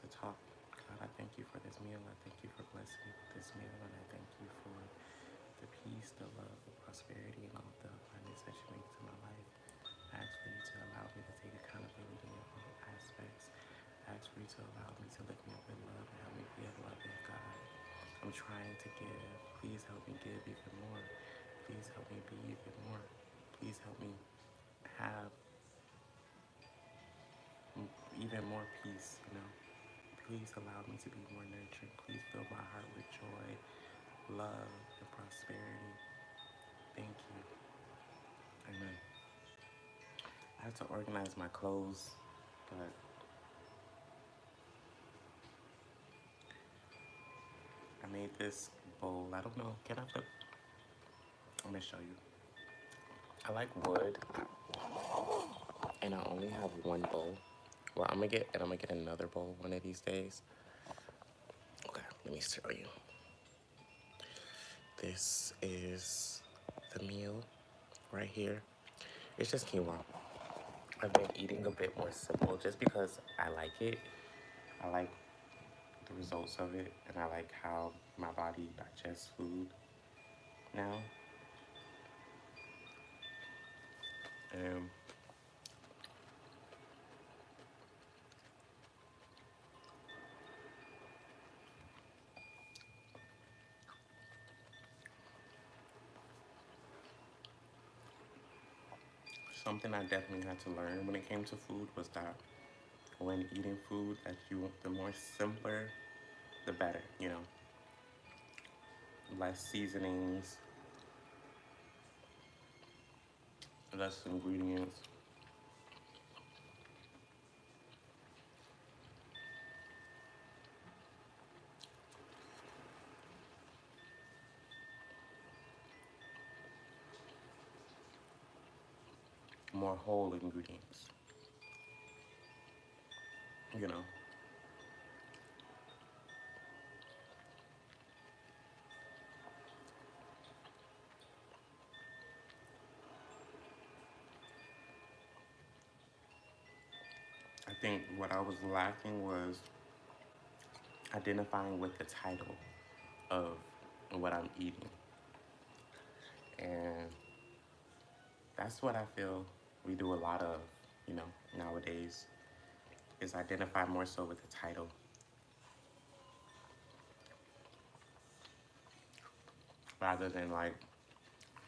to talk. God, I thank you for this meal. I thank you for blessing me with this meal. And I thank you for the peace, the love, the prosperity, and all the abundance that you bring into my life. I ask for you to allow me to take accountability in all aspects. I ask for you to allow me to lift me up in love and help me be a loving God. I'm trying to give. Please help me give even more. Please help me be even more. Please help me have even more peace, you know. Please allow me to be more nurturing. Please fill my heart with joy, love, and prosperity. Thank you. Amen. I have to organize my clothes, but I made this bowl. I don't know. Can I put? I'm gonna show you. I like wood, and I only have one bowl. Well, I'm gonna get another bowl one of these days. Okay, let me show you. This is the meal right here. It's just quinoa. I've been eating a bit more simple just because I like it. I like the results of it, and I like how my body digests food now. And something I definitely had to learn when it came to food was that when eating food, that the more simpler, the better. You know, less seasonings, less ingredients, more whole ingredients. You know, I think what I was lacking was identifying with the title of what I'm eating. And that's what I feel we do a lot of, you know, nowadays, is identify more so with the title rather than like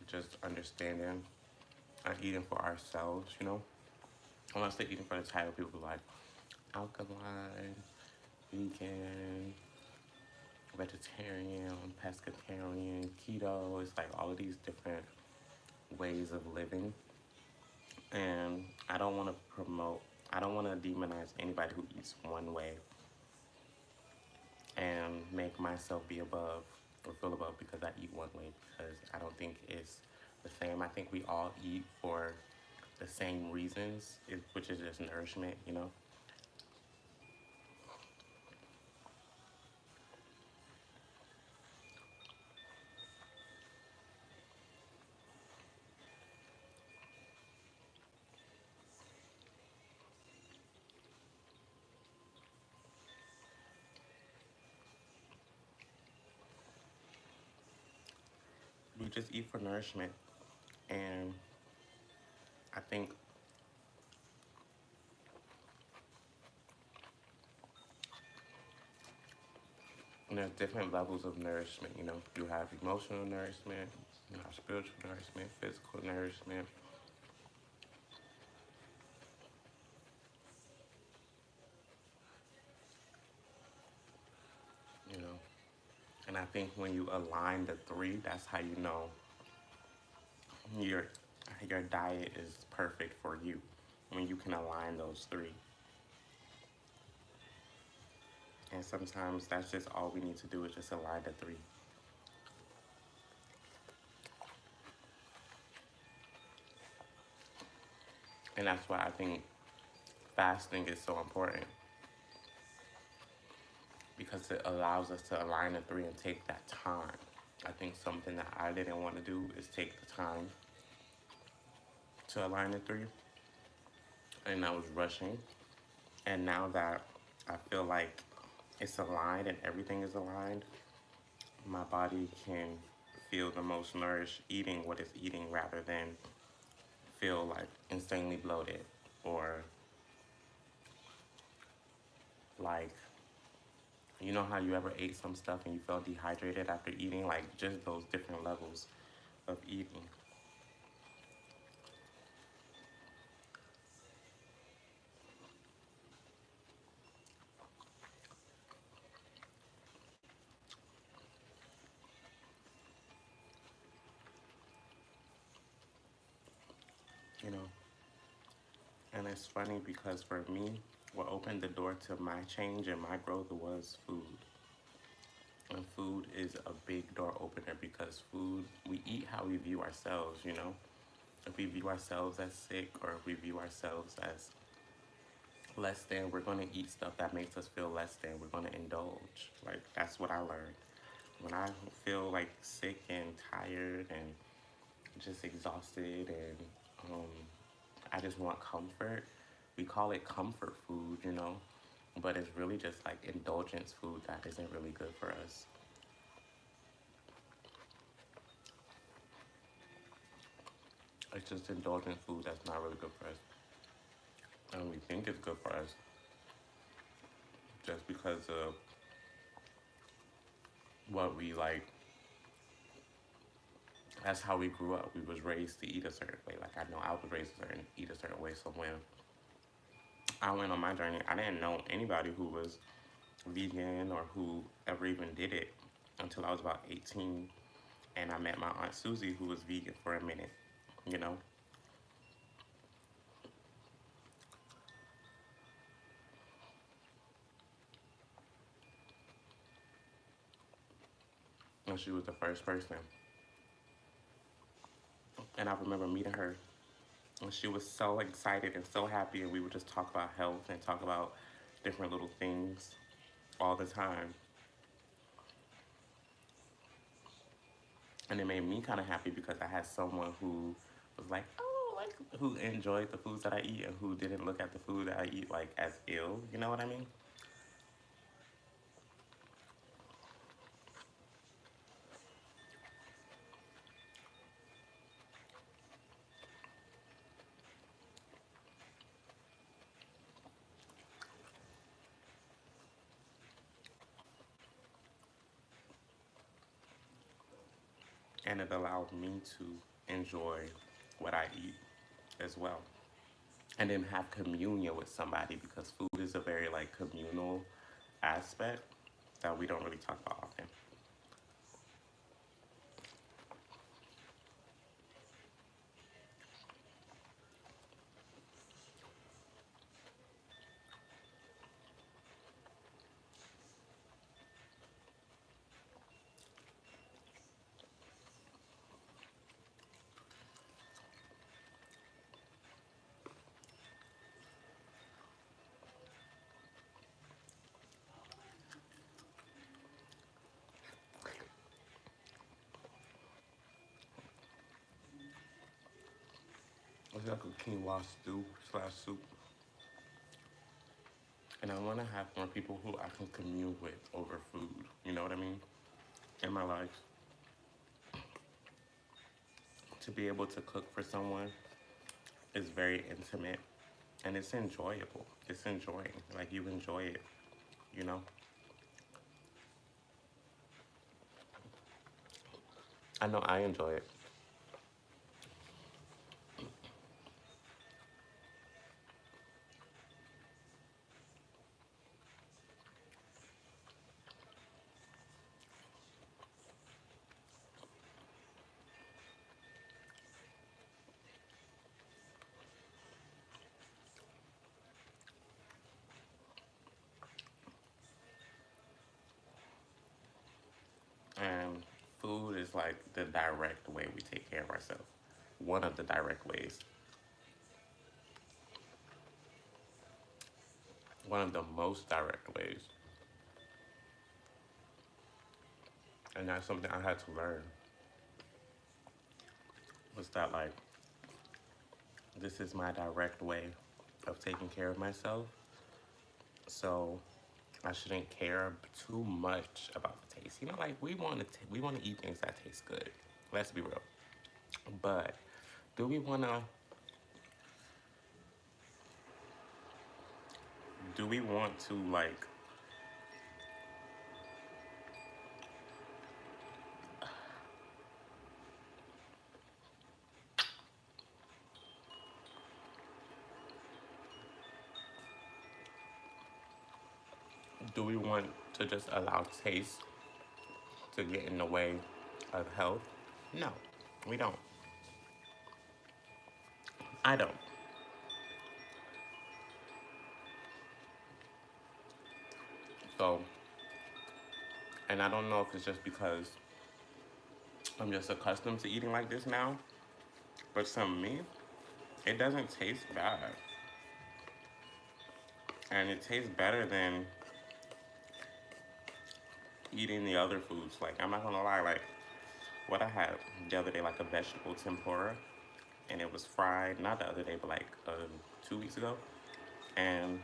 just understanding and eating for ourselves, you know. Unless they're eating for the title, people are like alkaline, vegan, vegetarian, pescatarian, keto. It's like all of these different ways of living. And I don't want to promote, I don't want to demonize anybody who eats one way and make myself be above or feel above because I eat one way, because I don't think it's the same. I think we all eat for the same reasons, which is just nourishment, you know. We just eat for nourishment. And I think there's different levels of nourishment, you know. You have emotional nourishment, you have spiritual nourishment, physical nourishment, you know. And I think when you align the three, that's how you know your your diet is perfect for you. When you can align those three. And sometimes that's just all we need to do is just align the three. And that's why I think fasting is so important, because it allows us to align the three and take that time. I think something that I didn't want to do is take the time to align the three, and I was rushing. And now that I feel like it's aligned and everything is aligned, my body can feel the most nourished eating what it's eating rather than feel like insanely bloated or like you know how you ever ate some stuff and you felt dehydrated after eating, like just those different levels of eating. You know, and it's funny because for me, what opened the door to my change and my growth was food. And food is a big door opener because food, we eat how we view ourselves, you know? If we view ourselves as sick or if we view ourselves as less than, we're going to eat stuff that makes us feel less than. We're going to indulge. Like, that's what I learned. When I feel like sick and tired and just exhausted and I just want comfort, we call it comfort food, you know? But it's really just like indulgence food that isn't really good for us. It's just indulgent food that's not really good for us. And we think it's good for us just because of what we like. That's how we grew up. We was raised to eat a certain way. Like I know I was raised to eat a certain way. So when I went on my journey, I didn't know anybody who was vegan or who ever even did it until I was about 18. And I met my Aunt Susie who was vegan for a minute, you know? And she was the first person. And I remember meeting her and she was so excited and so happy and we would just talk about health and talk about different little things all the time. And it made me kind of happy because I had someone who was like, oh, like who enjoyed the foods that I eat and who didn't look at the food that I eat like as ill. You know what I mean? And it allowed me to enjoy what I eat as well. And then have communion with somebody because food is a very like communal aspect that we don't really talk about often. It's like a quinoa stew slash soup. And I want to have more people who I can commune with over food. You know what I mean? In my life. To be able to cook for someone is very intimate and it's enjoyable. It's enjoying. Like you enjoy it, you know? I know I enjoy it. And food is like the direct way we take care of ourselves. One of the direct ways. One of the most direct ways. And that's something I had to learn was that like this is my direct way of taking care of myself. So I shouldn't care too much about the taste. You know, like we want to eat things that taste good. Let's be real. But do we want to do we want to like do we want to just allow taste to get in the way of health? No, we don't. I don't. So, and I don't know if it's just because I'm just accustomed to eating like this now, but some me, it doesn't taste bad. And it tastes better than eating the other foods. Like, I'm not gonna lie, like, what I had the other day, like a vegetable tempura, and it was fried, not the other day, but like 2 weeks ago. And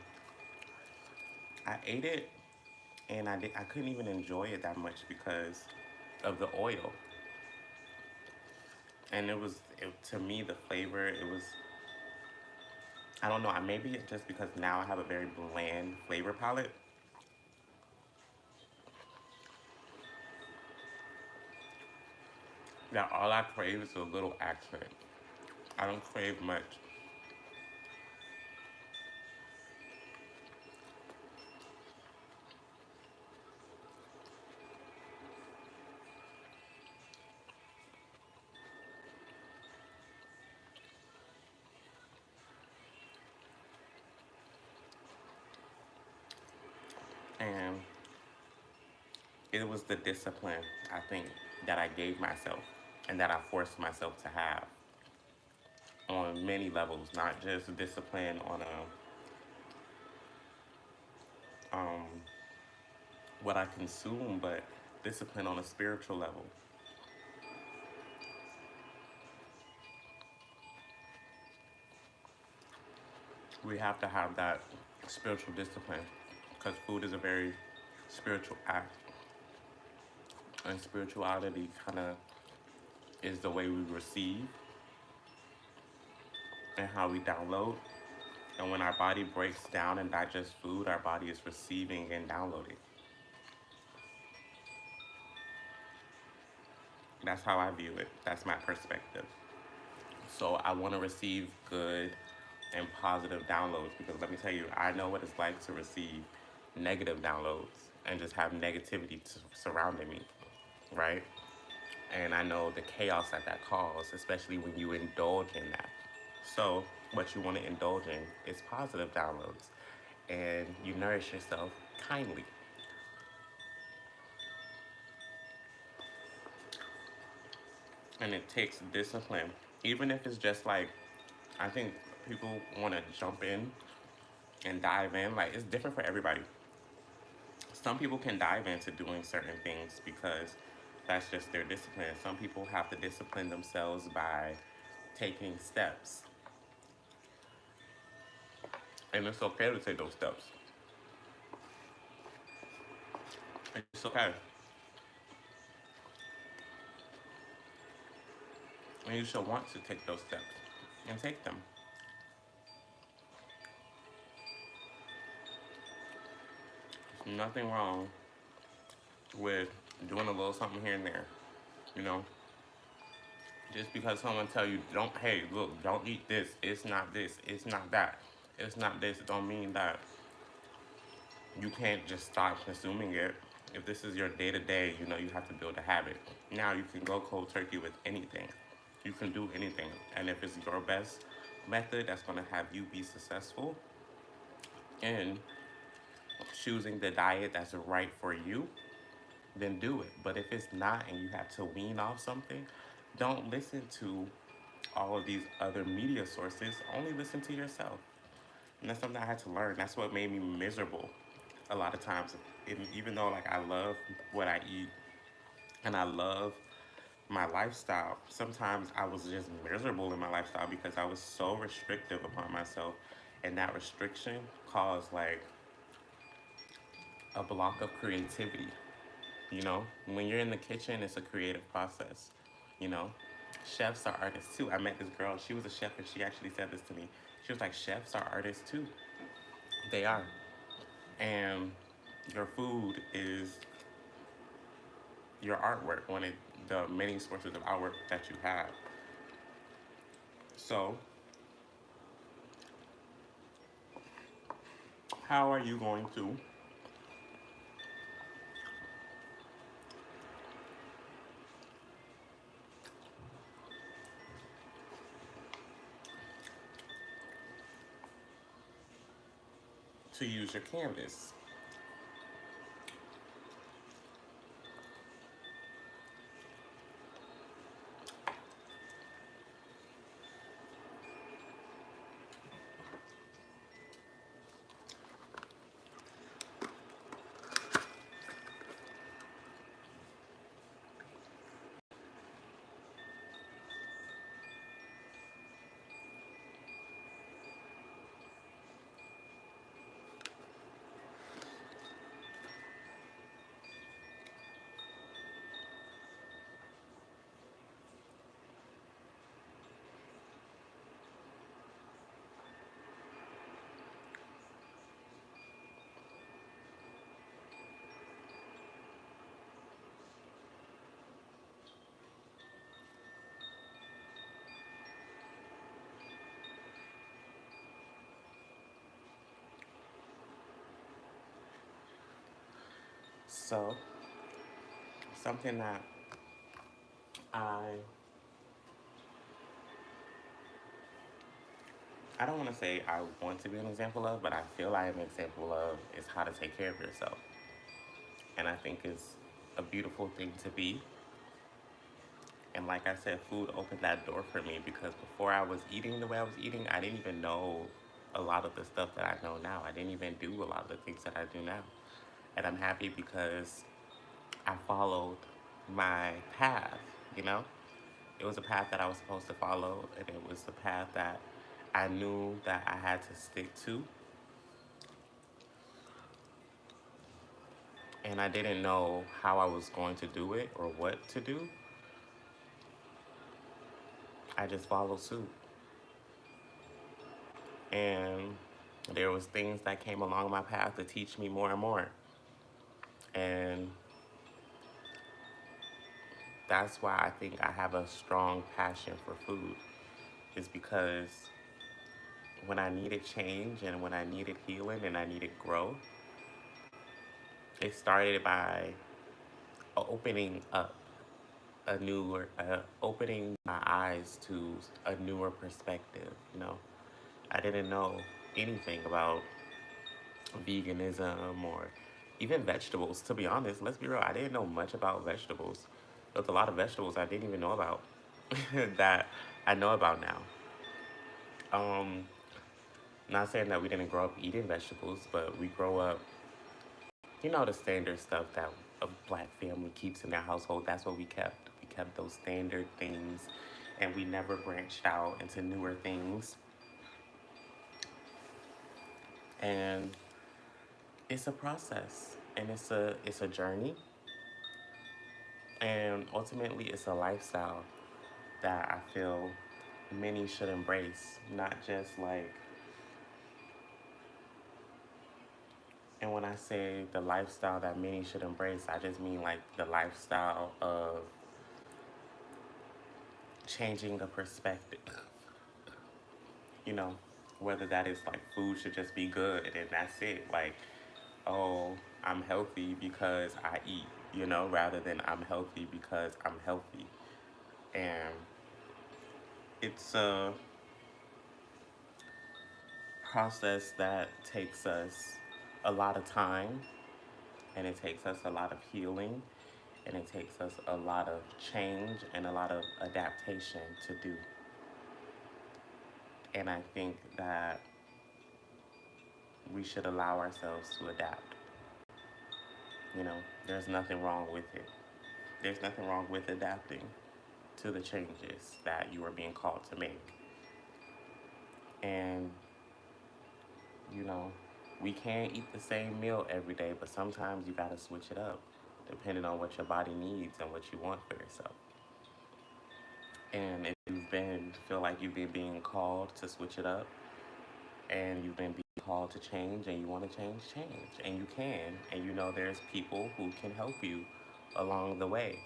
I ate it, and I couldn't even enjoy it that much because of the oil. And to me, the flavor, it was, I don't know, maybe it's just because now I have a very bland flavor palette that all I crave is a little accent. I don't crave much. And it was the discipline, I think, that I gave myself and that I forced myself to have on many levels, not just discipline on um, what I consume, but discipline on a spiritual level. We have to have that spiritual discipline because food is a very spiritual act, and spirituality kind of is the way we receive and how we download. And when our body breaks down and digests food, our body is receiving and downloading. That's how I view it. That's my perspective. So I want to receive good and positive downloads because let me tell you, I know what it's like to receive negative downloads and just have negativity surrounding me, right? And I know the chaos that causes, especially when you indulge in that. So what you want to indulge in is positive downloads, and you nourish yourself kindly. And it takes discipline, even if it's just like I think people want to jump in and dive in. Like it's different for everybody. Some people can dive into doing certain things because that's just their discipline. Some people have to discipline themselves by taking steps, and it's okay to take those steps. It's okay, and you should want to take those steps and take them. There's nothing wrong with doing a little something here and there. You know, just because someone tell you don't, hey, look, don't eat this. It's not this. It's not that. It's not this. It don't mean that you can't just stop consuming it. If this is your day to day, you know, you have to build a habit. Now you can go cold turkey with anything. You can do anything. And if it's your best method that's going to have you be successful in choosing the diet that's right for you, then do it. But if it's not and you have to wean off something, don't listen to all of these other media sources. Only listen to yourself. And that's something I had to learn. That's what made me miserable a lot of times. Even though like I love what I eat and I love my lifestyle, sometimes I was just miserable in my lifestyle because I was so restrictive upon myself, and that restriction caused like a block of creativity. You know, when you're in the kitchen, it's a creative process. You know, chefs are artists too. I met this girl, she was a chef, and she actually said this to me. She was like, chefs are artists too. They are. And your food is your artwork, the many sources of artwork that you have. So, how are you going to use your canvas? So, something that I I don't want to say I want to be an example of, but I feel I am an example of is how to take care of yourself. And I think it's a beautiful thing to be. And like I said, food opened that door for me because before I was eating the way I was eating, I didn't even know a lot of the stuff that I know now. I didn't even do a lot of the things that I do now. And I'm happy because I followed my path, you know? It was a path that I was supposed to follow, and it was a path that I knew that I had to stick to. And I didn't know how I was going to do it or what to do. I just followed suit. And there was things that came along my path to teach me more and more. And that's why I think I have a strong passion for food, is because when I needed change and when I needed healing and I needed growth, it started by opening up opening my eyes to a newer perspective. You know, I didn't know anything about veganism or even vegetables. To be honest, let's be real, I didn't know much about vegetables. There's a lot of vegetables I didn't even know about that I know about now. Um, Not saying that we didn't grow up eating vegetables, but we grow up, you know, the standard stuff that a black family keeps in their household. That's what we kept. We kept those standard things, and we never branched out into newer things. And it's a process, and it's a journey, and ultimately it's a lifestyle that I feel many should embrace, not just like, and when I say the lifestyle that many should embrace, I just mean like the lifestyle of changing the perspective, you know, whether that is like food should just be good and that's it. Like, oh, I'm healthy because I eat, you know, rather than I'm healthy because I'm healthy. And it's a process that takes us a lot of time, and it takes us a lot of healing, and it takes us a lot of change and a lot of adaptation to do. And I think that we should allow ourselves to adapt. You know, there's nothing wrong with it. There's nothing wrong with adapting to the changes that you are being called to make. And, you know, we can't eat the same meal every day, but sometimes you gotta switch it up depending on what your body needs and what you want for yourself. And if you've been feel like you've been being called to switch it up, and you've been being called to change, and you want to change, change, and you can, and you know there's people who can help you along the way.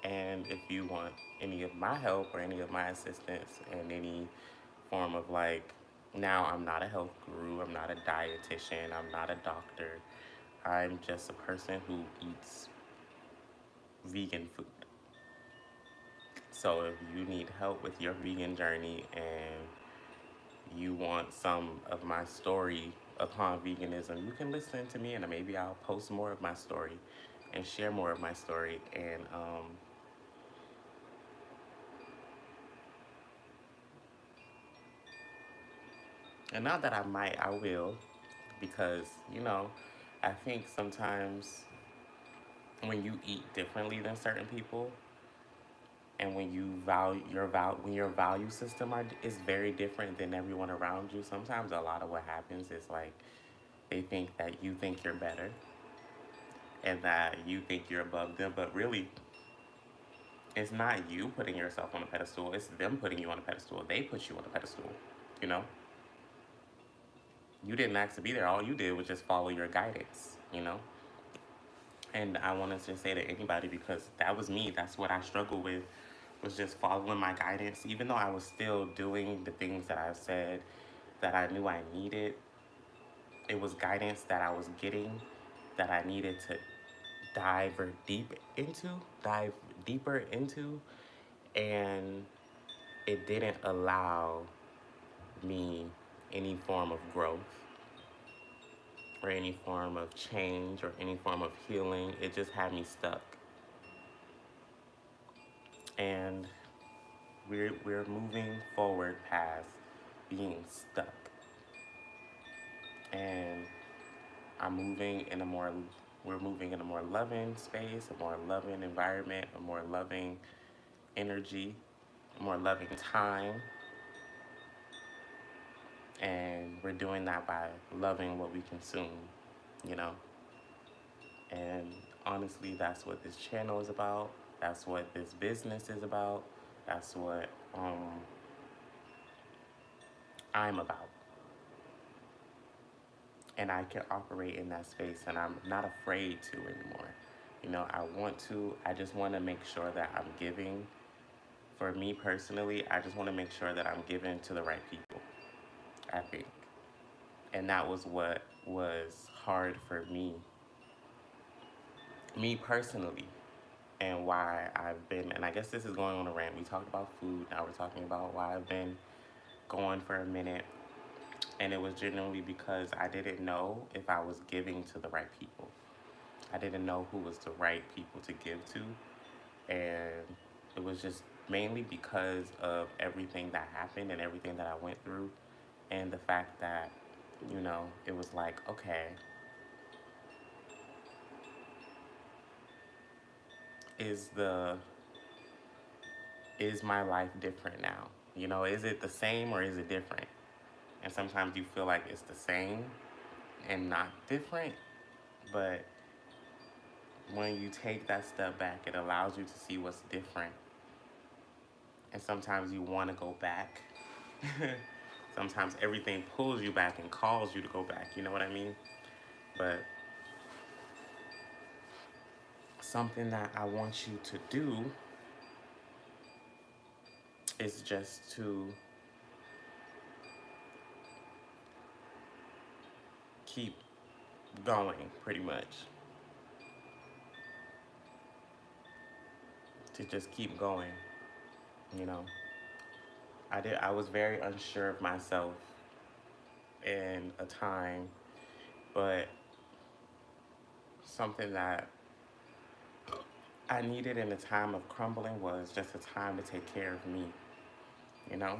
And if you want any of my help or any of my assistance in any form of like, now I'm not a health guru, I'm not a dietitian, I'm not a doctor, I'm just a person who eats vegan food. So if you need help with your vegan journey and you want some of my story upon veganism, you can listen to me and maybe I'll post more of my story and share more of my story. And not that I might, I will, because, I think sometimes when you eat differently than certain people, and when you value when your value system is very different than everyone around you, sometimes a lot of what happens is like they think that you think you're better and that you think you're above them, but really it's not you putting yourself on a pedestal, it's them putting you on a pedestal. They put you on a pedestal, you know? You didn't ask to be there. All you did was just follow your guidance. And I want to just say to anybody, because that was me, that's what I struggled with, was just following my guidance, even though I was still doing the things that I said that I knew I needed. It was guidance that I was getting that I needed to dive deeper into, and it didn't allow me any form of growth or any form of change or any form of healing. It just had me stuck. And we're moving forward past being stuck. And I'm moving in a more we're moving in a more loving space, a more loving environment, a more loving energy, a more loving time. And we're doing that by loving what we consume, you know? And honestly, that's what this channel is about. That's what this business is about. That's what I'm about. And I can operate in that space, and I'm not afraid to anymore. I just want to make sure that I'm giving. For me personally, I just want to make sure that I'm giving to the right people, I think. And that was what was hard for me personally, and why I've been, and I guess this is going on a rant. We talked about food, now we're talking about why I've been going for a minute. And it was genuinely because I didn't know if I was giving to the right people. I didn't know who was the right people to give to. And it was just mainly because of everything that happened and everything that I went through. And the fact that, it was like, okay, is my life different now? Is it the same or is it different? And sometimes you feel like it's the same and not different, but when you take that step back, it allows you to see what's different. And sometimes you want to go back. Sometimes everything pulls you back and calls you to go back, you know what I mean? But something that I want you to do is just to keep going, pretty much. To just keep going, you know. I was very unsure of myself in a time, but something that I needed in a time of crumbling was just a time to take care of me, you know?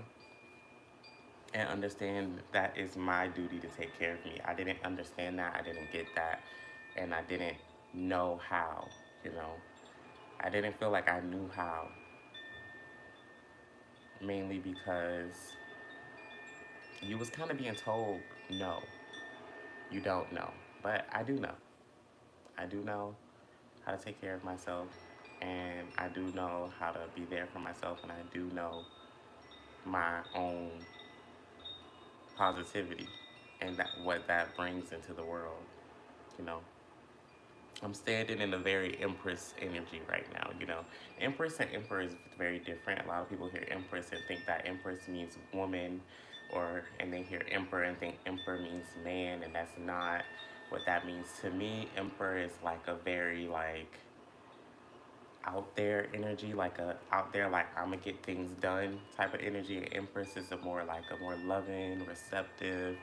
And understand that is my duty to take care of me. I didn't understand that, I didn't get that, and I didn't know how, you know? I didn't feel like I knew how, mainly because you was kind of being told no. You don't know. But I do know. I do know how to take care of myself, and I do know how to be there for myself, and I do know my own positivity and that what that brings into the world. You know, I'm standing in a very Empress energy right now. Empress and Emperor is very different. A lot of people hear Empress and think that Empress means woman, and they hear Emperor and think Emperor means man, and that's not what that means to me. Emperor is like a very like out there energy, like a out there like I'm gonna get things done type of energy. And Empress is a more loving, receptive,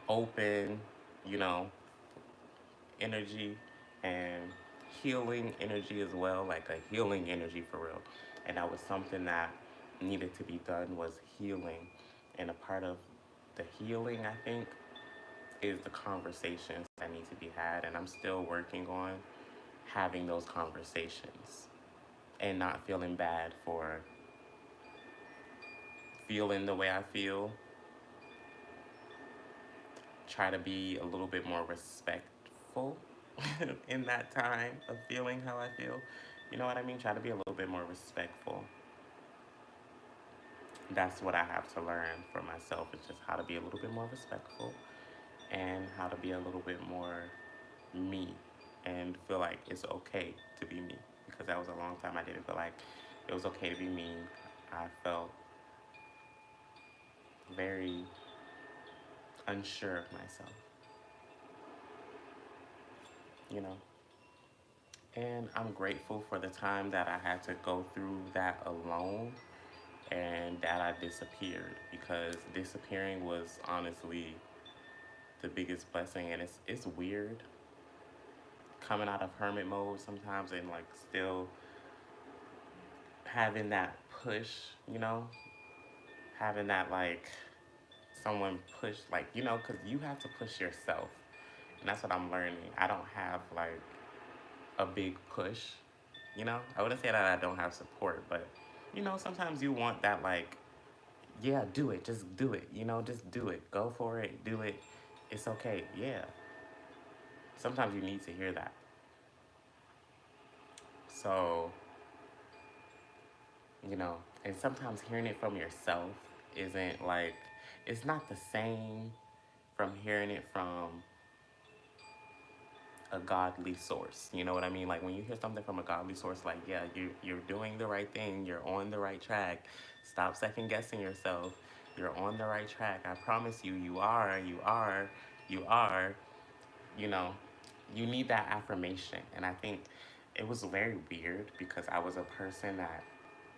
open, you know, energy, and healing energy as well, like a healing energy for real. And that was something that needed to be done, was healing. And a part of the healing, I think, is the conversations that need to be had. And I'm still working on having those conversations and not feeling bad for feeling the way I feel. Try to be a little bit more respectful in that time of feeling how I feel. You know what I mean? Try to be a little bit more respectful. That's what I have to learn for myself, is just how to be a little bit more respectful and how to be a little bit more me and feel like it's okay to be me. Because that was a long time I didn't feel like it was okay to be me. I felt very unsure of myself, you know. And I'm grateful for the time that I had to go through that alone and that I disappeared, because disappearing was honestly the biggest blessing. And it's weird coming out of hermit mode sometimes and like still having that push, you know, having that like someone push, like, because you have to push yourself. And that's what I'm learning. I don't have like a big push, I wouldn't say that I don't have support, but sometimes you want that, like, yeah, do it, just do it, just do it, go for it, do it, it's okay, yeah. Sometimes you need to hear that. So, and sometimes hearing it from yourself isn't like, it's not the same from hearing it from a godly source. You know what I mean? Like when you hear something from a godly source, like, yeah, you're doing the right thing, you're on the right track. Stop second guessing yourself. You're on the right track. I promise you, you are. You know, you need that affirmation. And I think it was very weird because I was a person that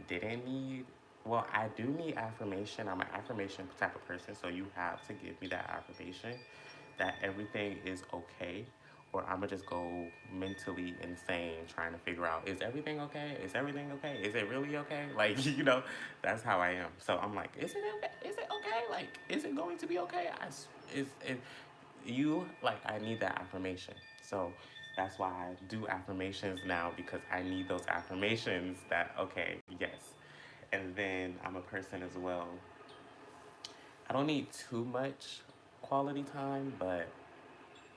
didn't need, well, I do need affirmation. I'm an affirmation type of person, so you have to give me that affirmation that everything is okay, or I'm gonna just go mentally insane trying to figure out, is everything okay? Is everything okay? Is it really okay? Like, that's how I am. So I'm like, is it okay? Is it okay? Like, is it going to be okay? Is it, like, I need that affirmation. So that's why I do affirmations now, because I need those affirmations that, okay, yes. And then I'm a person as well. I don't need too much quality time, but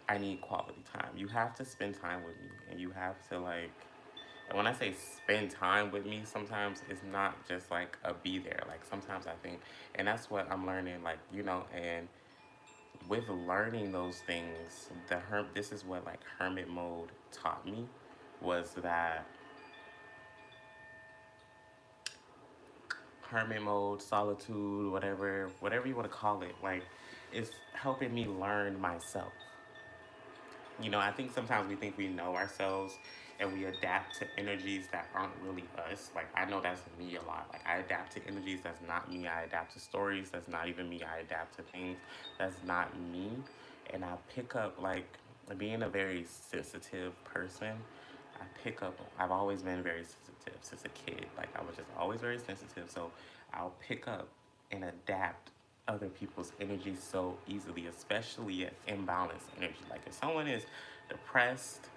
I need quality time. You have to spend time with me, and you have to, like, and when I say spend time with me, sometimes it's not just like a be there. Like sometimes I think, and that's what I'm learning, like, and with learning those things, this is what like hermit mode taught me, was that hermit mode, solitude, whatever you want to call it, like, it's helping me learn myself. I think sometimes we think we know ourselves and we adapt to energies that aren't really us. Like, I know that's me a lot. Like, I adapt to energies that's not me. I adapt to stories that's not even me. I adapt to things that's not me. And I pick up, like, being a very sensitive person, I've always been very sensitive since a kid. Like, I was just always very sensitive. So I'll pick up and adapt other people's energy so easily, especially an imbalanced energy. Like if someone is depressed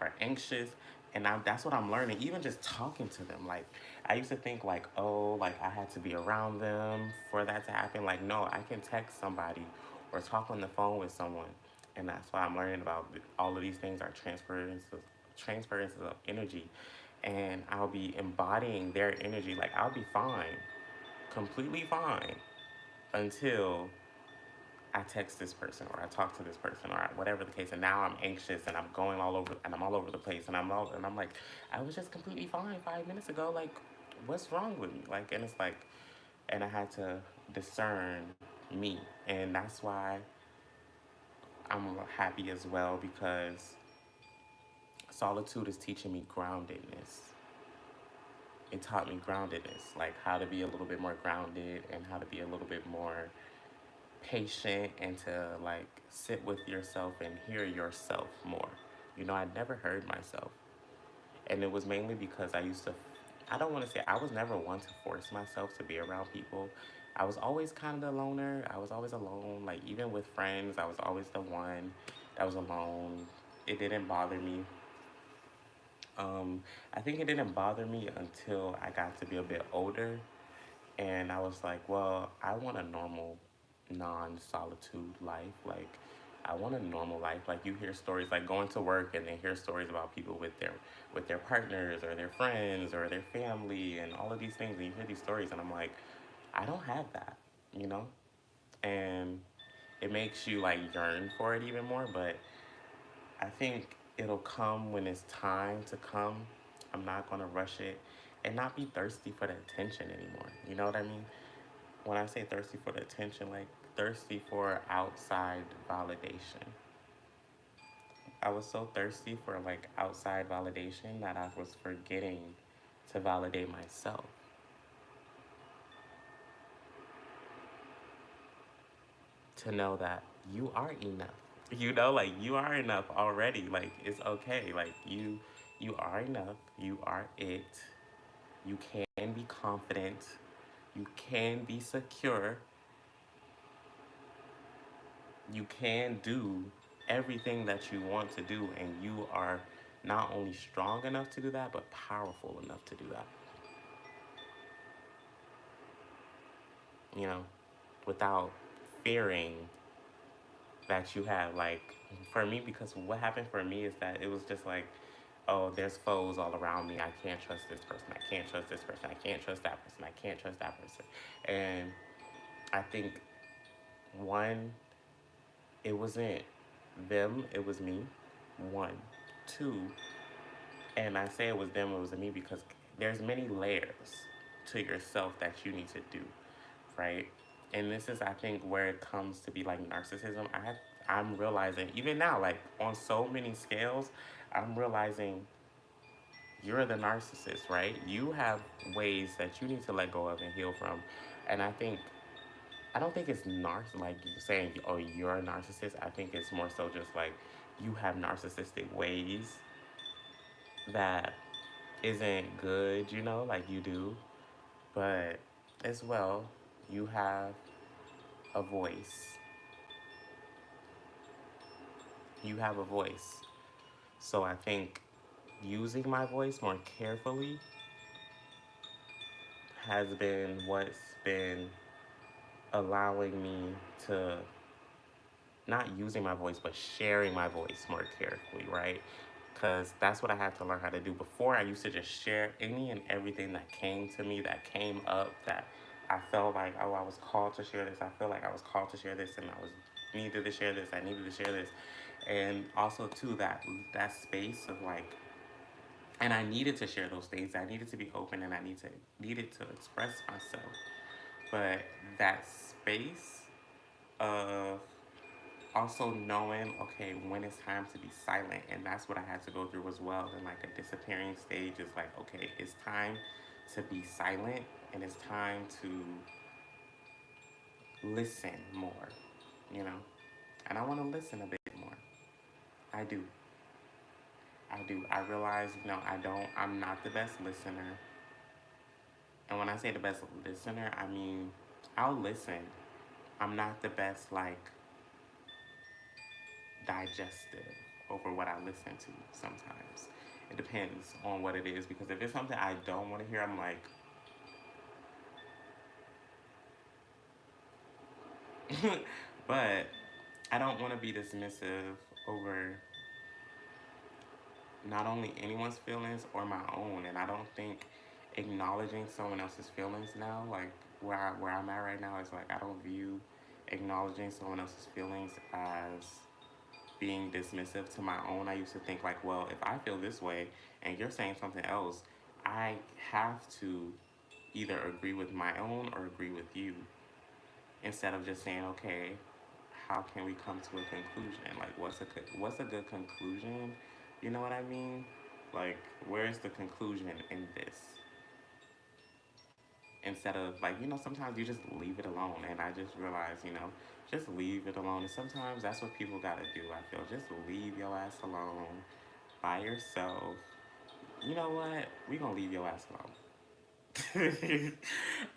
or anxious, and that's what I'm learning, even just talking to them. Like I used to think like, oh, like I had to be around them for that to happen. Like, no, I can text somebody or talk on the phone with someone And that's why I'm learning about all of these things are transferences of energy. And I'll be embodying their energy. Like, I'll be fine, completely fine, until I text this person or I talk to this person or whatever the case, and now I'm anxious and I'm going all over and I'm all over the place and I'm like, I was just completely fine 5 minutes ago. Like, what's wrong with me? Like, and it's like, and I had to discern me, and that's why I'm happy as well, because solitude is teaching me groundedness. It taught me groundedness, like how to be a little bit more grounded and how to be a little bit more patient and to like sit with yourself and hear yourself more. You know, I never heard myself. And it was mainly because I don't want to say, I was never one to force myself to be around people. I was always kind of a loner. I was always alone. Like, even with friends, I was always the one that was alone. It didn't bother me. I think it didn't bother me until I got to be a bit older. And I was like, well, I want a normal, non-solitude life. Like, I want a normal life. Like, you hear stories, like going to work and then hear stories about people with their partners or their friends or their family and all of these things. And you hear these stories, and I'm like, I don't have that, you know? And it makes you like yearn for it even more. But I think it'll come when it's time to come. I'm not gonna rush it and not be thirsty for the attention anymore. You know what I mean? When I say thirsty for the attention, like thirsty for outside validation. I was so thirsty for like outside validation that I was forgetting to validate myself. To know that you are enough. You know, like you are enough already. Like, it's okay. Like, you are enough. You are it. You can be confident. You can be secure. You can do everything that you want to do, and you are not only strong enough to do that, but powerful enough to do that. You know, without fearing that you have, like, for me, because what happened for me is that it was just like, oh, there's foes all around me. I can't trust this person. I can't trust this person. I can't trust that person. I can't trust that person. And I think, one, it wasn't them, it was me. One. Two, and I say it was them, it was me, because there's many layers to yourself that you need to do, right? And this is, I think, where it comes to be like narcissism. I'm realizing even now, like on so many scales, I'm realizing you're the narcissist, right? You have ways that you need to let go of and heal from. And I don't think it's like you saying, oh, you're a narcissist. I think it's more so just like you have narcissistic ways that isn't good, you know, like you do. But as well, you have a voice. You have a voice. So I think using my voice more carefully has been what's been allowing me to, not using my voice, but sharing my voice more carefully, right? Because that's what I had to learn how to do. Before, I used to just share any and everything that came to me, that came up, that I felt like, oh, I was called to share this. I feel like I was called to share this, and I was needed to share this. I needed to share this. And also, too, that space of like, and I needed to share those things. I needed to be open, and I needed to express myself. But that space of also knowing, okay, when it's time to be silent, and that's what I had to go through as well. And like a disappearing stage is like, okay, it's time to be silent, and it's time to listen more, you know. And I want to listen a bit more. I do. I do. I realize, I'm not the best listener. And when I say the best listener, I mean, I'll listen. I'm not the best, like, digestive over what I listen to sometimes. It depends on what it is, because if it's something I don't want to hear, I'm like, but I don't want to be dismissive over not only anyone's feelings or my own. And I don't think acknowledging someone else's feelings now, like where I'm at right now, is like I don't view acknowledging someone else's feelings as being dismissive to my own. I used to think like, well, if I feel this way and you're saying something else, I have to either agree with my own or agree with you, instead of just saying, okay, how can we come to a conclusion? Like, what's a good conclusion? You know what I mean? Like, where's the conclusion in this? Instead of like, sometimes you just leave it alone. And I just realized, just leave it alone. And sometimes that's what people gotta do. I feel just leave your ass alone by yourself. You know what? We gonna leave your ass alone.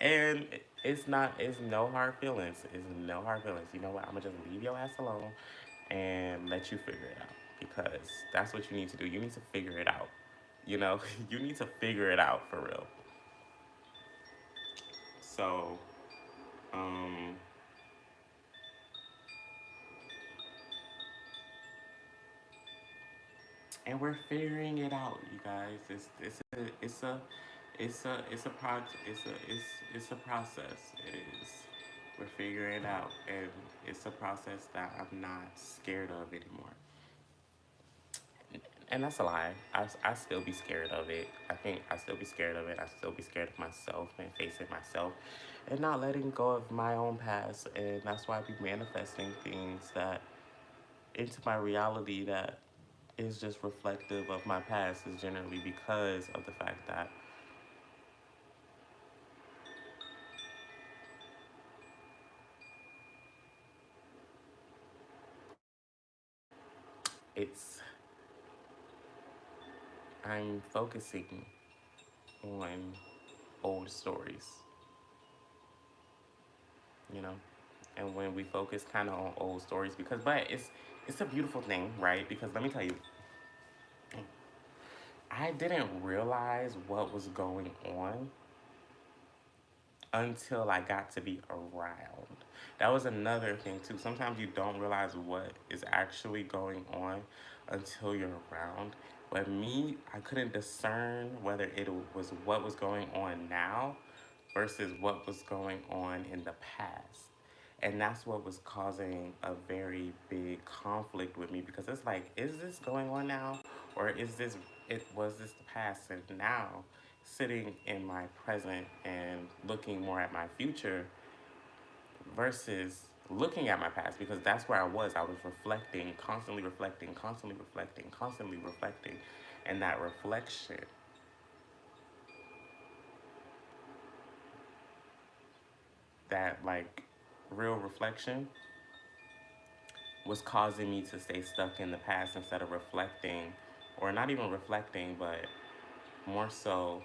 And it's no hard feelings. It's no hard feelings. You know what? I'm gonna just leave your ass alone and let you figure it out, because that's what you need to do. You need to figure it out. You know, you need to figure it out for real. So, um, and we're figuring it out, you guys. It's a process. It is. We're figuring it out, and it's a process that I'm not scared of anymore. And that's a lie. I still be scared of it. I think I still be scared of it. I still be scared of myself and facing myself and not letting go of my own past. And that's why I be manifesting things that into my reality that is just reflective of my past, is generally because of the fact that it's I'm focusing on old stories, you know? And when we focus kind of on old stories, but it's a beautiful thing, right? Because let me tell you, I didn't realize what was going on until I got to be around. That was another thing too. Sometimes you don't realize what is actually going on until you're around. But me, I couldn't discern whether it was what was going on now versus what was going on in the past. And that's what was causing a very big conflict with me, because it's like, is this going on now? Or was this the past? And now, sitting in my present and looking more at my future versus looking at my past, because that's where I was. I was reflecting, constantly reflecting, constantly reflecting, constantly reflecting. And that reflection, that like real reflection, was causing me to stay stuck in the past instead of reflecting, or not even reflecting, but more so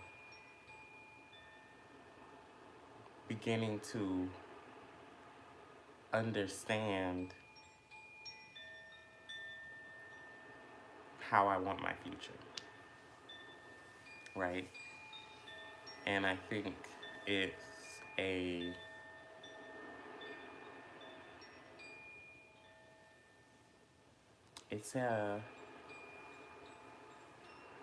beginning to understand how I want my future, right? And I think it's a it's a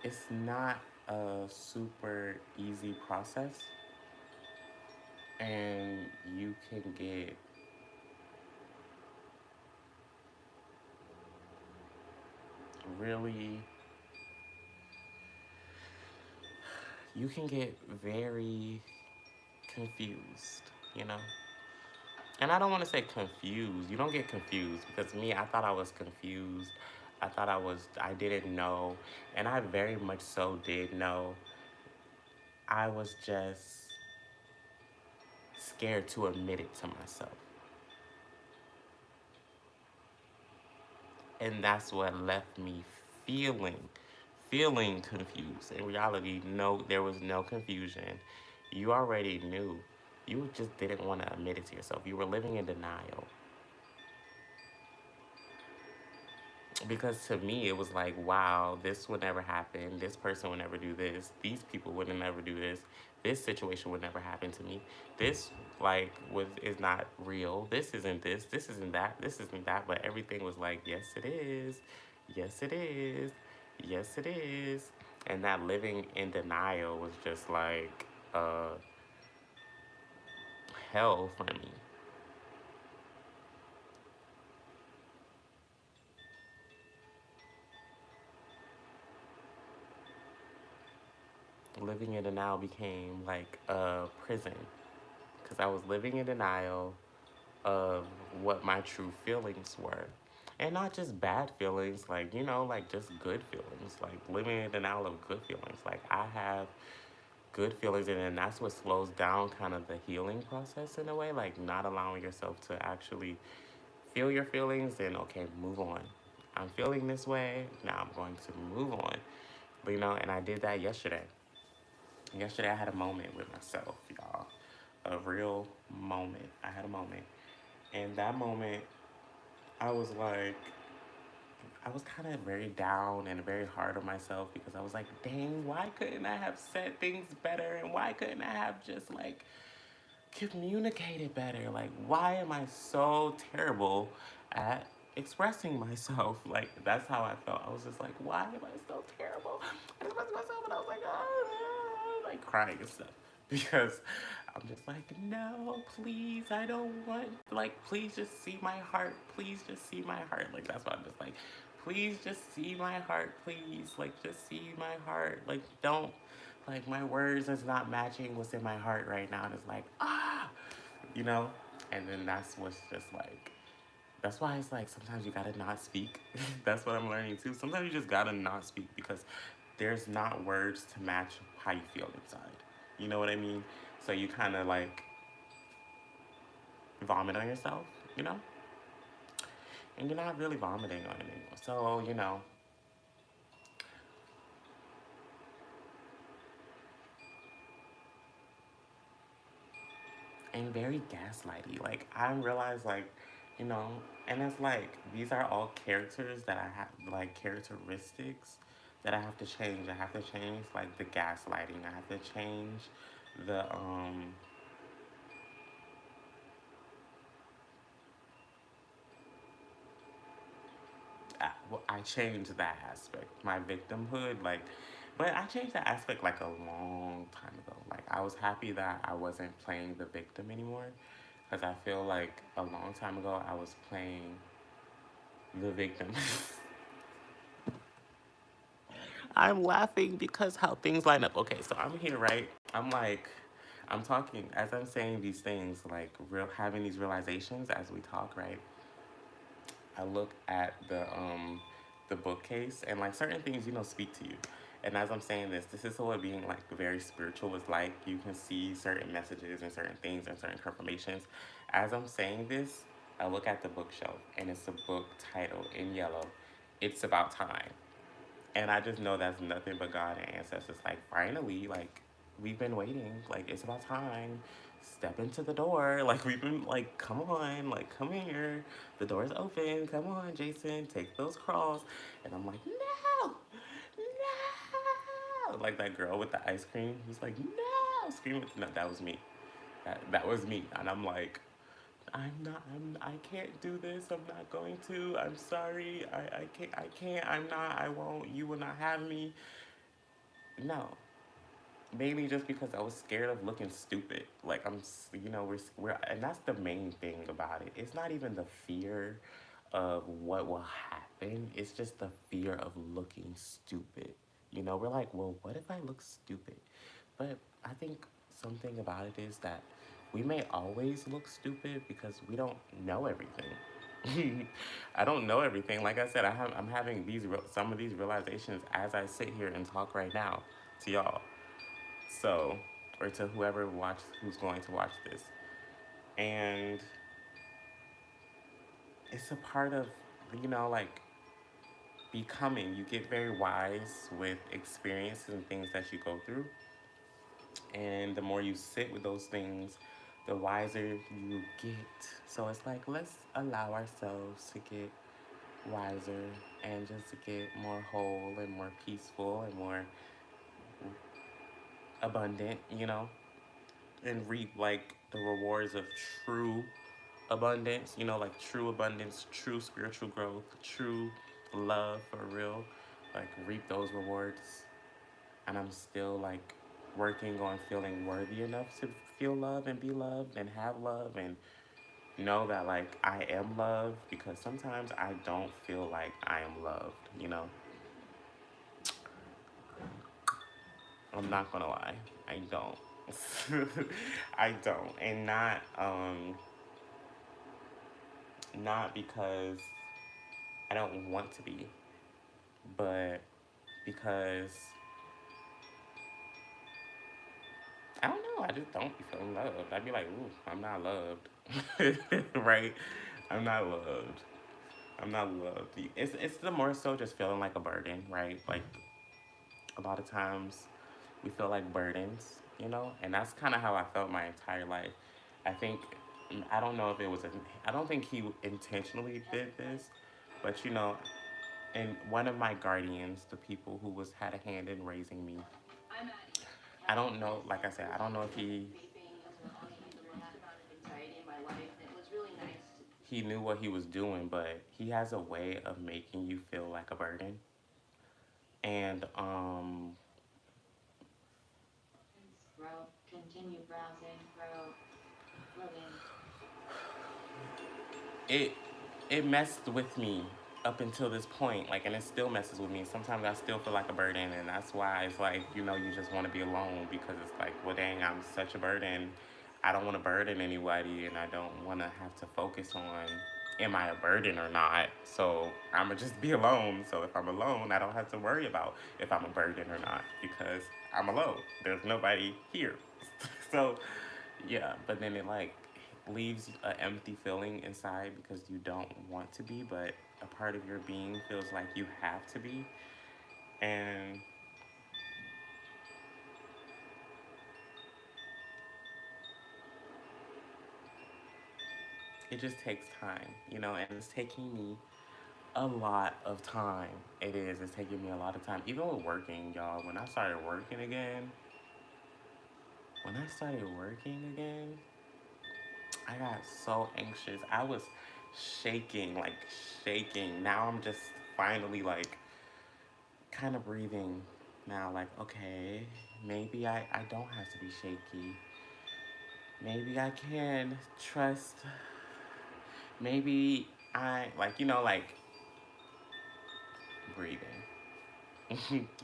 it's not a super easy process, and you can get really you can get very confused, you know? And I don't want to say confused. You don't get confused, because me, I thought I was confused. I didn't know. And I very much so did know. I was just scared to admit it to myself. And that's what left me feeling, feeling confused. In reality, no, there was no confusion. You already knew. You just didn't want to admit it to yourself. You were living in denial. Because to me, it was like, wow, this would never happen. This person would never do this. These people would never do this. This situation would never happen to me. This like was is not real. This isn't this. This isn't that. This isn't that. But everything was like, yes, it is. Yes, it is. Yes, it is. And that living in denial was just like hell for me. Living in denial became like a prison because I was living in denial of what my true feelings were. And not just bad feelings, like, like just good feelings, like living in denial of good feelings. Like, I have good feelings, and then that's what slows down kind of the healing process in a way, like not allowing yourself to actually feel your feelings and, okay, move on. I'm feeling this way, now I'm going to move on. And I did that yesterday. Yesterday, I had a moment with myself, y'all. A real moment. I had a moment. And that moment, I was like, I was kind of very down and very hard on myself because I was like, dang, why couldn't I have said things better? And why couldn't I have just like communicated better? Like, why am I so terrible at expressing myself? Like, that's how I felt. I was just like, why am I so terrible at expressing myself? And I was like, oh, like crying and stuff. Because I'm just like, no, please, I don't want, like, please just see my heart. Please just see my heart. Like, that's why I'm just like, please just see my heart, please. Like, just see my heart. Like, don't, like, my words is not matching what's in my heart right now. And it's like, ah, you know? And then that's what's just like, that's why it's like sometimes you gotta not speak. That's what I'm learning too. Sometimes you just gotta not speak because there's not words to match how you feel inside. You know what I mean? So you kind of like vomit on yourself, you know? And you're not really vomiting on it anymore. So, and very gaslighty. Like, I realize, like, you know, and it's like, these are all characters that I have, like, characteristics that I have to change. I have to change, like, the gaslighting. I have to change the, well, I changed that aspect, my victimhood, like, but I changed that aspect like a long time ago. Like, I was happy that I wasn't playing the victim anymore, because I feel like a long time ago I was playing the victim. I'm laughing because how things line up. Okay, so I'm here, right? I'm like, I'm talking as I'm saying these things, like real having these realizations as we talk, right? I look at the bookcase and like certain things, speak to you. And as I'm saying this is what being like very spiritual is like. You can see certain messages and certain things and certain confirmations. As I'm saying this, I look at the bookshelf and it's a book titled in yellow, It's About Time. And I just know that's nothing but God and ancestors. Like, finally, like, we've been waiting. Like, it's about time. Step into the door. Like, we've been, like, come on. Like, come here. The door's open. Come on, Jason. Take those crawls. And I'm like, no. No. Like that girl with the ice cream who's like, no. Screaming. No, that was me. That was me. And I'm like, I can't do this. I'm not going to. I'm sorry. I can't. I'm not. I won't. You will not have me. No. Mainly just because I was scared of looking stupid. Like, and that's the main thing about it. It's not even the fear of what will happen. It's just the fear of looking stupid. We're like, well, what if I look stupid? But I think something about it is that we may always look stupid because we don't know everything. I don't know everything. Like I said, I'm having some of these realizations as I sit here and talk right now to y'all. So, or to who's going to watch this. And it's a part of, like becoming. You get very wise with experiences and things that you go through. And the more you sit with those things, the wiser you get. So it's like, let's allow ourselves to get wiser and just to get more whole and more peaceful and more abundant, and reap like the rewards of true abundance, like true abundance, true spiritual growth, true love for real, like reap those rewards. And I'm still like working on feeling worthy enough to feel love and be loved and have love and know that like I am loved, because sometimes I don't feel like I am loved. I'm not gonna lie. I don't. I don't. And not because I don't want to be, but because I don't know, I just don't be feeling loved. I'd be like, ooh, I'm not loved. Right? I'm not loved. I'm not loved. It's the more so just feeling like a burden, right? Like a lot of times we feel like burdens, and that's kind of how I felt my entire life. I think I don't know if it was I don't think he intentionally did this, but and one of my guardians, the people who was had a hand in raising me, I don't know, like I said, I don't know if he knew what he was doing, but he has a way of making you feel like a burden. And continue browsing, loading. It messed with me up until this point, like, and it still messes with me. Sometimes I still feel like a burden, and that's why it's like, you just want to be alone, because it's like, well, dang, I'm such a burden. I don't want to burden anybody, and I don't want to have to focus on, am I a burden or not? So I'm gonna just be alone. So if I'm alone, I don't have to worry about if I'm a burden or not, because I'm alone. There's nobody here. So yeah, but then it like leaves an empty feeling inside because you don't want to be, but a part of your being feels like you have to be. And it just takes time, and it's taking me a lot of time. It is. It's taking me a lot of time. Even with working, y'all, when I started working again, I got so anxious. I was shaking, like shaking. Now I'm just finally like kind of breathing now, like, okay, maybe I don't have to be shaky. Maybe I can trust. Maybe like, like breathing.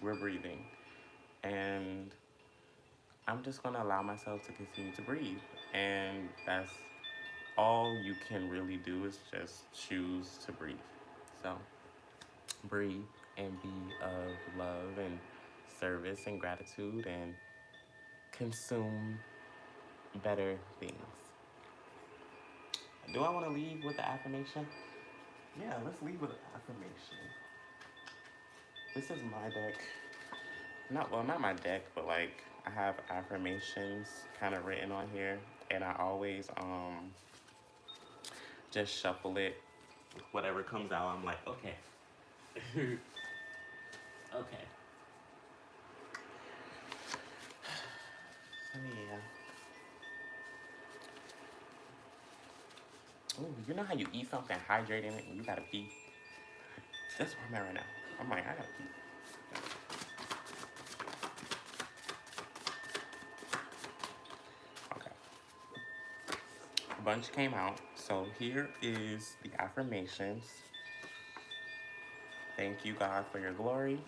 We're breathing. And I'm just going to allow myself to continue to breathe. And that's all you can really do, is just choose to breathe. So breathe and be of love and service and gratitude, and consume better things. Do I want to leave with the affirmation? Yeah, let's leave with an affirmation. This is my deck. Not my deck, but like I have affirmations kind of written on here, and I always just shuffle it. Whatever comes out, I'm like, okay. Okay. So yeah. Ooh, you know how you eat something hydrating it and you gotta pee? That's where I'm at right now. I'm like, I gotta pee. Okay. A bunch came out. So here is the affirmations. Thank you, God, for your glory.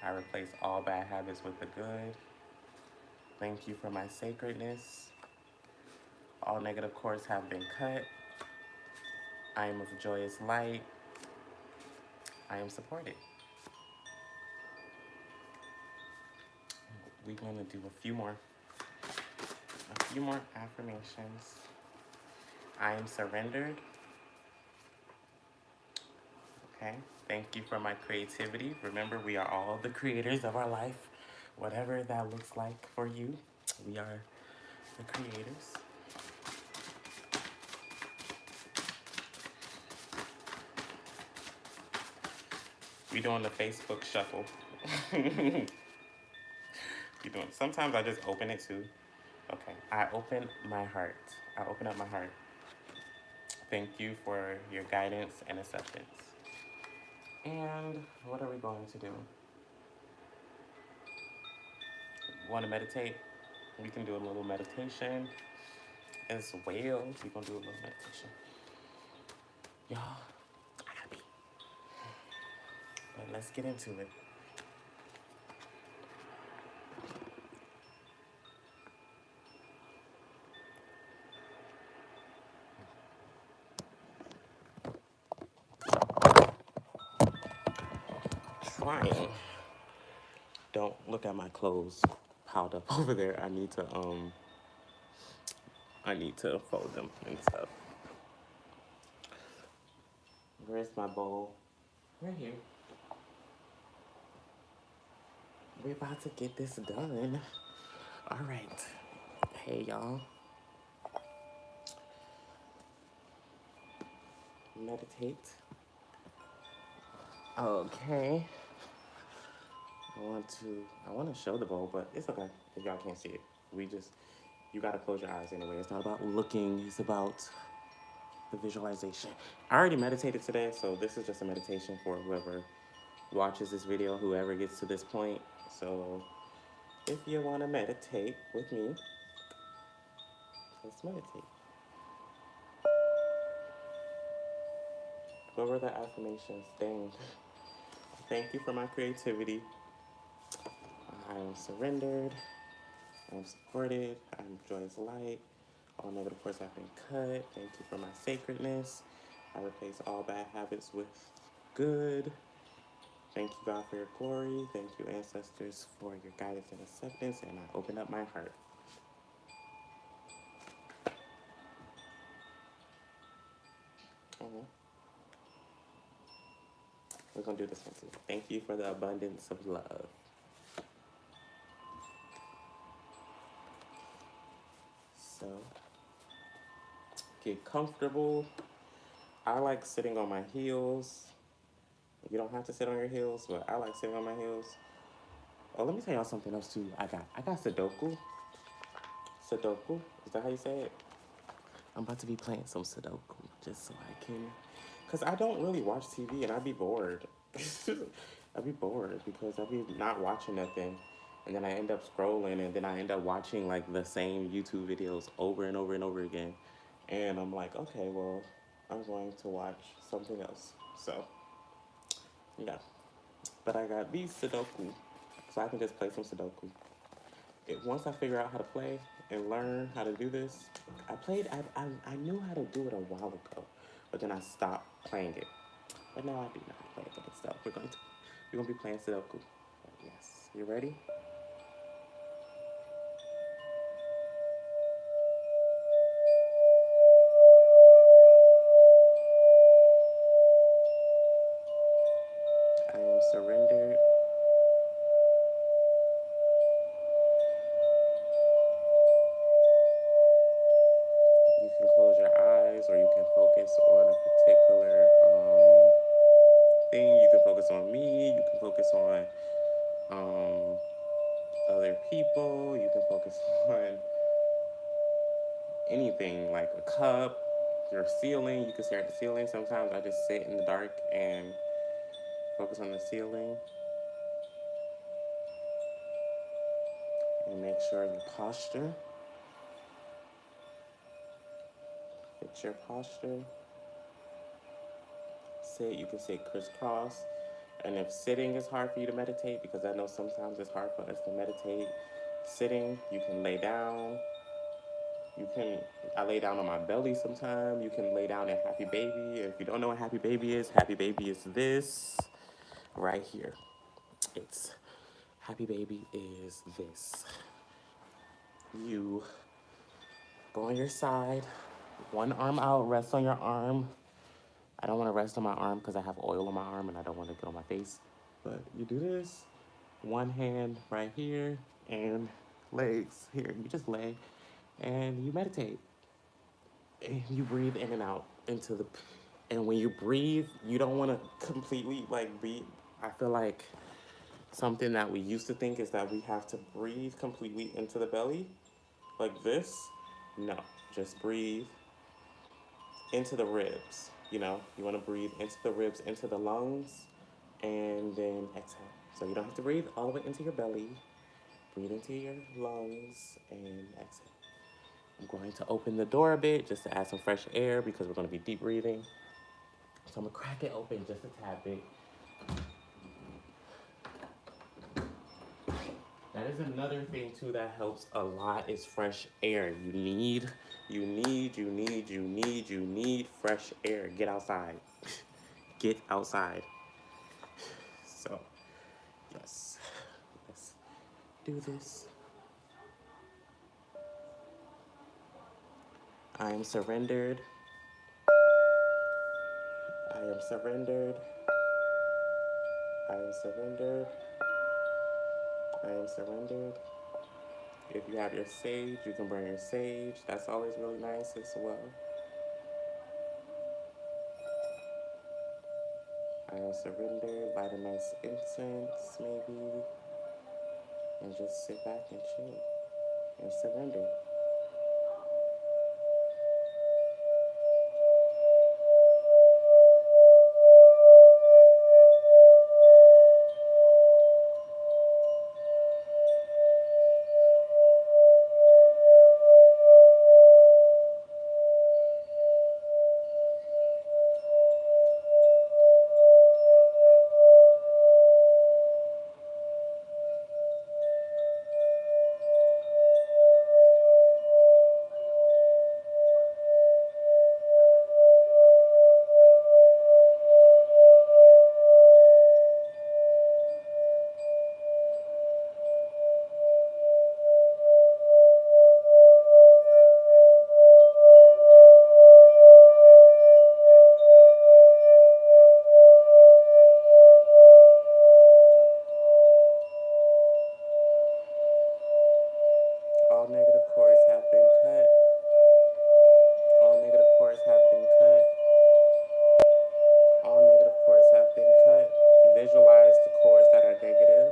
I replace all bad habits with the good. Thank you for my sacredness. All negative cords have been cut. I am of joyous light. I am supported. We're going to do a few more affirmations. I am surrendered. Okay. Thank you for my creativity. Remember, we are all the creators of our life. Whatever that looks like for you, we are the creators. We doing the Facebook shuffle. We doing. Sometimes I just open it too. Okay. I open my heart. I open up my heart. Thank you for your guidance and acceptance. And what are we going to do? Want to meditate? We can do a little meditation as well. We're going to do a little meditation. Y'all, I gotta be. But let's get into it. Trying. Don't look at my clothes piled up over there. I need to fold them and stuff. Where's my bowl? Right here. We're about to get this done. All right. Hey, y'all. Meditate. Okay. I want to show the bowl, but it's okay if y'all can't see it. You gotta close your eyes anyway. It's not about looking. It's about the visualization. I already meditated today, so this is just a meditation for whoever watches this video, whoever gets to this point. So if you want to meditate with me, let's meditate. What were the affirmations? Dang. Thank you for my creativity. I am surrendered. I am supported. I am joyous light. All negative course have been cut. Thank you for my sacredness. I replace all bad habits with good. Thank you, God, for your glory. Thank you, ancestors, for your guidance and acceptance. And I open up my heart. We're going to do this one too. Thank you for the abundance of love. So, get comfortable. I like sitting on my heels. You don't have to sit on your heels, but I like sitting on my heels. Oh, let me tell y'all something else too. I got Sudoku. Sudoku, is that how you say it? I'm about to be playing some Sudoku just so I can, cause I don't really watch TV and I'd be bored. I'd be bored because I'd be not watching nothing, and then I end up scrolling, and then I end up watching like the same YouTube videos over and over and over again, and I'm like, okay, well, I'm going to watch something else. So, yeah. But I got these Sudoku, so I can just play some Sudoku. Once I figure out how to play and learn how to do this, I knew how to do it a while ago, but then I stopped playing it. But now I do know how to play it again. So we're gonna be playing Sudoku. Yes, you ready? I am surrendered. You can close your eyes, or you can focus on a particular thing. You can focus on me. You can focus on other people. You can focus on anything like a cup, your ceiling. You can stare at the ceiling. Sometimes I just sit in the dark and focus on the ceiling. And make sure your posture. Fix your posture. Sit. You can sit crisscross. And if sitting is hard for you to meditate, because I know sometimes it's hard for us to meditate sitting, you can lay down. I lay down on my belly sometimes. You can lay down in Happy Baby. If you don't know what Happy Baby is this right here. It's Happy Baby is this. You go on your side, one arm out, rest on your arm. I don't want to rest on my arm because I have oil on my arm and I don't want to get on my face. But you do this, one hand right here and legs here. You just lay and you meditate. And you breathe in and out and when you breathe, you don't want to completely like breathe. I feel like something that we used to think is that we have to breathe completely into the belly like this. No, just breathe into the ribs. You know, you want to breathe into the ribs, into the lungs, and then exhale. So you don't have to breathe all the way into your belly. Breathe into your lungs and exhale. I'm going to open the door a bit just to add some fresh air because we're going to be deep breathing. So I'm going to crack it open just a tad bit. That is another thing too that helps a lot is fresh air. You need fresh air. Get outside. Get outside. So, yes, let's do this. I am surrendered. I am surrendered. I am surrendered. I am surrendered. If you have your sage, you can burn your sage. That's always really nice as well. I am surrendered. Light a nice incense, maybe, and just sit back and chill and surrender. All negative cords have been cut. All negative cords have been cut. All negative cords have been cut. Visualize the cords that are negative,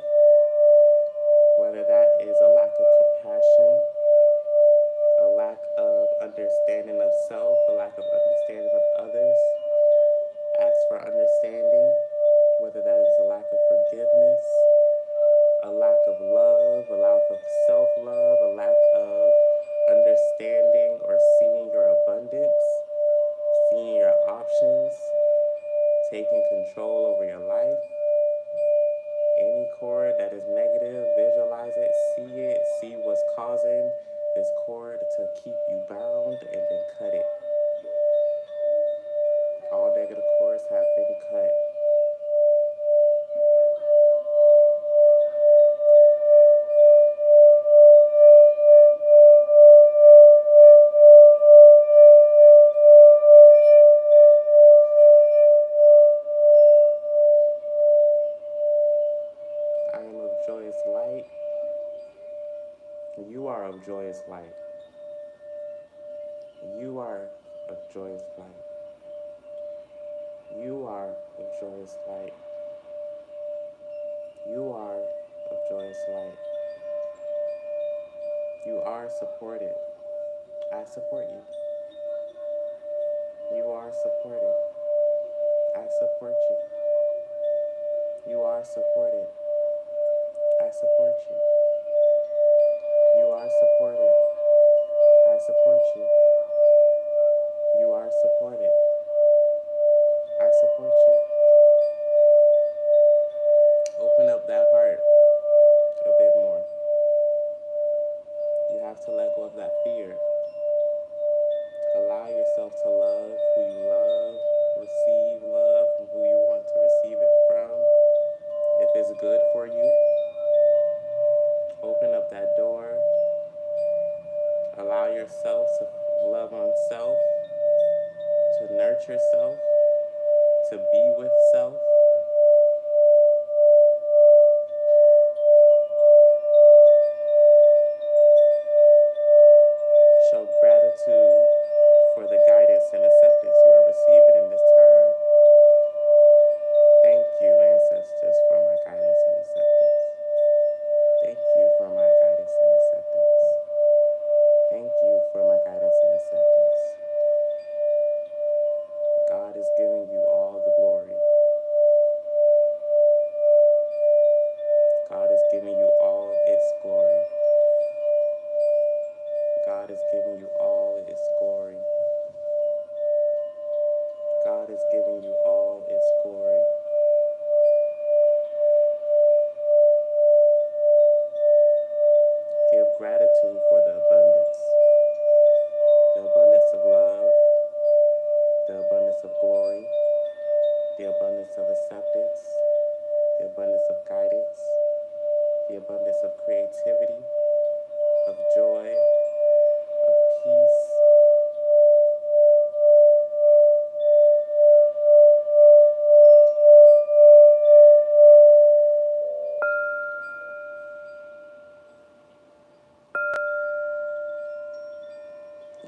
whether that is a lack of compassion, a lack of understanding of self, a lack of understanding of others. Ask for understanding, whether that is a lack of forgiveness, a lack of love, a lack of self love, a lack of understanding or seeing your abundance, seeing your options, taking control over your life. Any cord that is negative, visualize it, see what's causing this cord to keep you bound, and then cut it. All negative cords have been cut. I am of joyous light. You are of joyous light. You are of joyous light. You are of joyous light. You are of joyous light. You are supported. I support you. You are supported. I support you. You are supported. I support you. You are supported. I support you. You are supported. I support you. Open up that heart a bit more. You have to let go of that fear. Allow yourself to love who you love. Receive love from who you want to receive it from. If it's good for you, open up that door. Allow yourself to love on self, to nurture self, to be with self. Show gratitude for the guidance and acceptance you are receiving in this time. Thank you, ancestors, of creativity, of joy, of peace.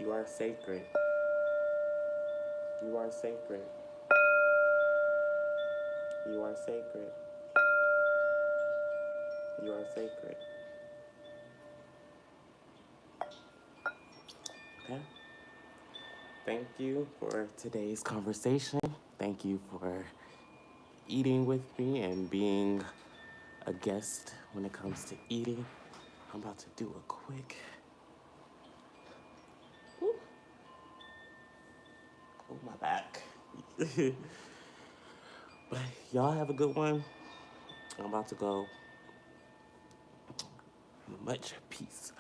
You are sacred. You are sacred. You are sacred. You are sacred. Okay? Thank you for today's conversation. Thank you for eating with me and being a guest when it comes to eating. I'm about to do a quick. Woo. Oh, my back. But y'all have a good one. I'm about to go. Much peace.